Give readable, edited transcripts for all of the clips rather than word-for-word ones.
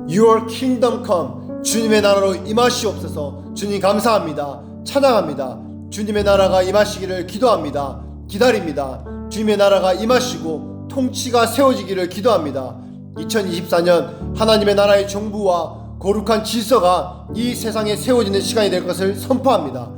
Your kingdom come. 주님의 나라로 임하시옵소서. 주님 감사합니다. 찬양합니다. 주님의 나라가 임하시기를 기도합니다. 기다립니다. 주님의 나라가 임하시고 통치가 세워지기를 기도합니다. 2024년 하나님의 나라의 정부와 거룩한 질서가 이 세상에 세워지는 시간이 될 것을 선포합니다.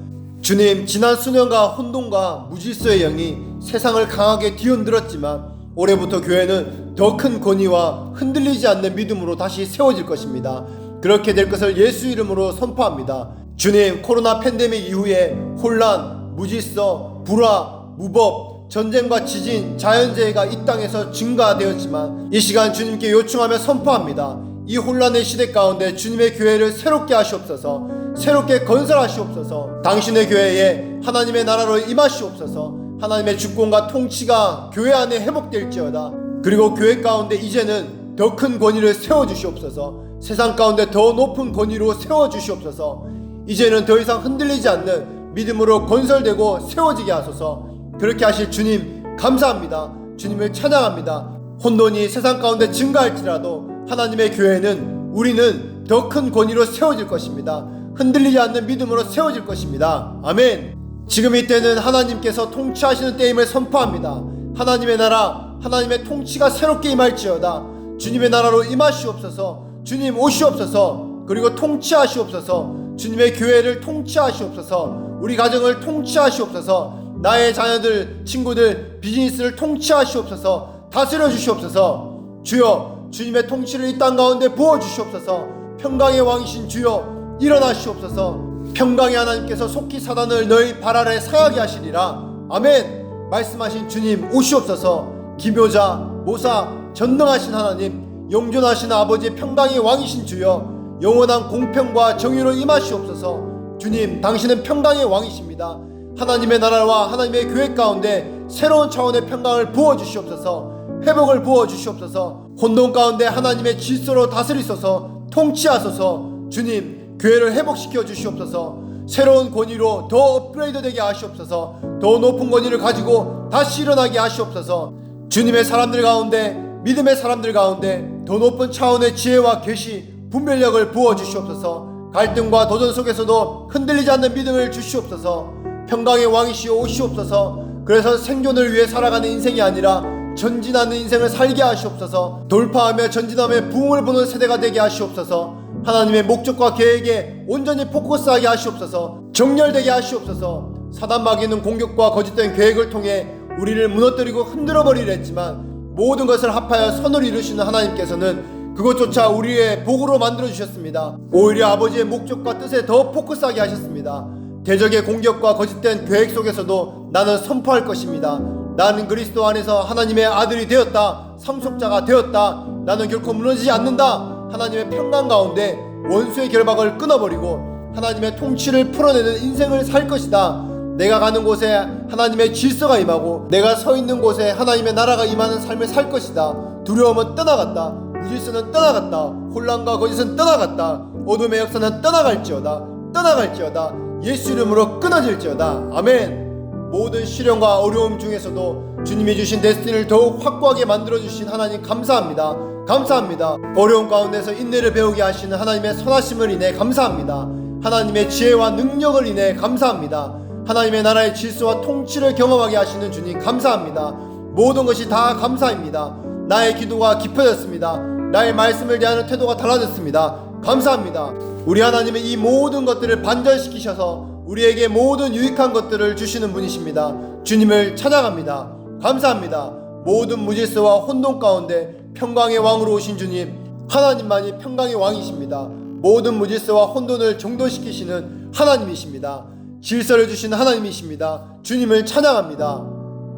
주님, 지난 수년간 혼돈과 무질서의 영이 세상을 강하게 뒤흔들었지만 올해부터 교회는 더 큰 권위와 흔들리지 않는 믿음으로 다시 세워질 것입니다. 그렇게 될 것을 예수 이름으로 선포합니다. 주님, 코로나 팬데믹 이후에 혼란, 무질서, 불화, 무법, 전쟁과 지진, 자연재해가 이 땅에서 증가되었지만 이 시간 주님께 요청하며 선포합니다. 이 혼란의 시대 가운데 주님의 교회를 새롭게 하시옵소서. 새롭게 건설하시옵소서. 당신의 교회에 하나님의 나라로 임하시옵소서. 하나님의 주권과 통치가 교회 안에 회복될지어다. 그리고 교회 가운데 이제는 더 큰 권위를 세워주시옵소서. 세상 가운데 더 높은 권위로 세워주시옵소서. 이제는 더 이상 흔들리지 않는 믿음으로 건설되고 세워지게 하소서. 그렇게 하실 주님 감사합니다. 주님을 찬양합니다. 혼돈이 세상 가운데 증가할지라도 하나님의 교회는 우리는 더 큰 권위로 세워질 것입니다. 흔들리지 않는 믿음으로 세워질 것입니다. 아멘. 지금 이때는 하나님께서 통치하시는 때임을 선포합니다. 하나님의 나라, 하나님의 통치가 새롭게 임할지어다. 주님의 나라로 임하시옵소서. 주님 오시옵소서. 그리고 통치하시옵소서. 주님의 교회를 통치하시옵소서. 우리 가정을 통치하시옵소서. 나의 자녀들, 친구들, 비즈니스를 통치하시옵소서. 다스려 주시옵소서. 주여, 주님의 통치를 이 땅 가운데 부어주시옵소서. 평강의 왕이신 주여 일어나시옵소서. 평강의 하나님께서 속히 사단을 너희 발 아래 상하게 하시리라. 아멘. 말씀하신 주님 오시옵소서. 기묘자, 모사, 전능하신 하나님, 영존하신 아버지, 평강의 왕이신 주여 영원한 공평과 정의로 임하시옵소서. 주님, 당신은 평강의 왕이십니다. 하나님의 나라와 하나님의 교회 가운데 새로운 차원의 평강을 부어주시옵소서. 회복을 부어주시옵소서. 혼돈 가운데 하나님의 질서로 다스리소서. 통치하소서. 주님, 교회를 회복시켜 주시옵소서. 새로운 권위로 더 업그레이드 되게 하시옵소서. 더 높은 권위를 가지고 다시 일어나게 하시옵소서. 주님의 사람들 가운데, 믿음의 사람들 가운데 더 높은 차원의 지혜와 계시, 분별력을 부어주시옵소서. 갈등과 도전 속에서도 흔들리지 않는 믿음을 주시옵소서. 평강의 왕이시여 오시옵소서. 그래서 생존을 위해 살아가는 인생이 아니라 전진하는 인생을 살게 하시옵소서. 돌파하며 전진하며 부흥을 보는 세대가 되게 하시옵소서. 하나님의 목적과 계획에 온전히 포커스하게 하시옵소서. 정렬되게 하시옵소서. 사단 마귀는 공격과 거짓된 계획을 통해 우리를 무너뜨리고 흔들어버리려 했지만 모든 것을 합하여 선을 이루시는 하나님께서는 그것조차 우리의 복으로 만들어주셨습니다. 오히려 아버지의 목적과 뜻에 더 포커스하게 하셨습니다. 대적의 공격과 거짓된 계획 속에서도 나는 선포할 것입니다. 나는 그리스도 안에서 하나님의 아들이 되었다. 상속자가 되었다. 나는 결코 무너지지 않는다. 하나님의 평강 가운데 원수의 결박을 끊어버리고 하나님의 통치를 풀어내는 인생을 살 것이다. 내가 가는 곳에 하나님의 질서가 임하고 내가 서 있는 곳에 하나님의 나라가 임하는 삶을 살 것이다. 두려움은 떠나갔다. 무질서는 떠나갔다. 혼란과 거짓은 떠나갔다. 어둠의 역사는 떠나갈지어다. 떠나갈지어다. 예수 이름으로 끊어질지어다. 아멘. 모든 시련과 어려움 중에서도 주님이 주신 데스티니를 더욱 확고하게 만들어주신 하나님 감사합니다. 감사합니다. 어려움 가운데서 인내를 배우게 하시는 하나님의 선하심을 인해 감사합니다. 하나님의 지혜와 능력을 인해 감사합니다. 하나님의 나라의 질서와 통치를 경험하게 하시는 주님 감사합니다. 모든 것이 다 감사입니다. 나의 기도가 깊어졌습니다. 나의 말씀을 대하는 태도가 달라졌습니다. 감사합니다. 우리 하나님은 이 모든 것들을 반전시키셔서 우리에게 모든 유익한 것들을 주시는 분이십니다. 주님을 찬양합니다. 감사합니다. 모든 무질서와 혼돈 가운데 평강의 왕으로 오신 주님, 하나님만이 평강의 왕이십니다. 모든 무질서와 혼돈을 정돈시키시는 하나님이십니다. 질서를 주시는 하나님이십니다. 주님을 찬양합니다.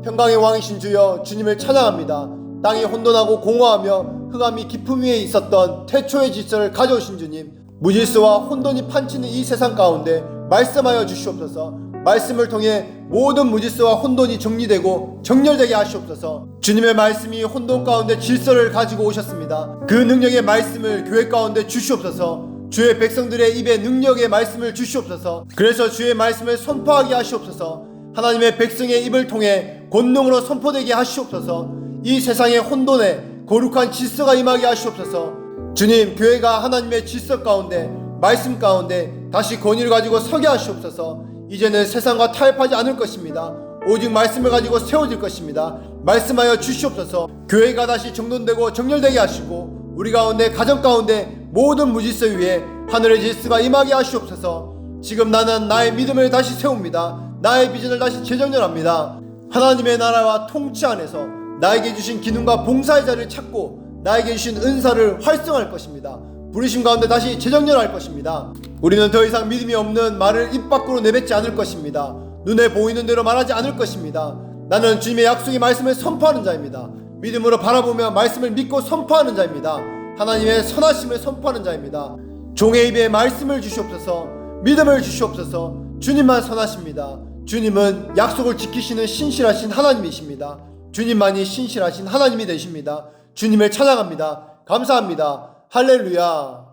평강의 왕이신 주여 주님을 찬양합니다. 땅이 혼돈하고 공허하며 흑암이 깊음 위에 있었던 태초의 질서를 가져오신 주님, 무질서와 혼돈이 판치는 이 세상 가운데 말씀하여 주시옵소서. 말씀을 통해 모든 무질서와 혼돈이 정리되고 정렬되게 하시옵소서. 주님의 말씀이 혼돈 가운데 질서를 가지고 오셨습니다. 그 능력의 말씀을 교회 가운데 주시옵소서. 주의 백성들의 입에 능력의 말씀을 주시옵소서. 그래서 주의 말씀을 선포하게 하시옵소서. 하나님의 백성의 입을 통해 권능으로 선포되게 하시옵소서. 이 세상의 혼돈에 거룩한 질서가 임하게 하시옵소서. 주님, 교회가 하나님의 질서 가운데, 말씀 가운데 다시 권위를 가지고 서게 하시옵소서. 이제는 세상과 타협하지 않을 것입니다. 오직 말씀을 가지고 세워질 것입니다. 말씀하여 주시옵소서. 교회가 다시 정돈되고 정렬되게 하시고 우리 가운데, 가정 가운데 모든 무질서 위에 하늘의 질서가 임하게 하시옵소서. 지금 나는 나의 믿음을 다시 세웁니다. 나의 비전을 다시 재정렬합니다. 하나님의 나라와 통치 안에서 나에게 주신 기능과 봉사의 자리를 찾고 나에게 주신 은사를 활성화할 것입니다. 부르심 가운데 다시 재정렬할 것입니다. 우리는 더 이상 믿음이 없는 말을 입 밖으로 내뱉지 않을 것입니다. 눈에 보이는 대로 말하지 않을 것입니다. 나는 주님의 약속의 말씀을 선포하는 자입니다. 믿음으로 바라보며 말씀을 믿고 선포하는 자입니다. 하나님의 선하심을 선포하는 자입니다. 종의 입에 말씀을 주시옵소서. 믿음을 주시옵소서. 주님만 선하십니다. 주님은 약속을 지키시는 신실하신 하나님이십니다. 주님만이 신실하신 하나님이 되십니다. 주님을 찬양합니다. 감사합니다. 할렐루야.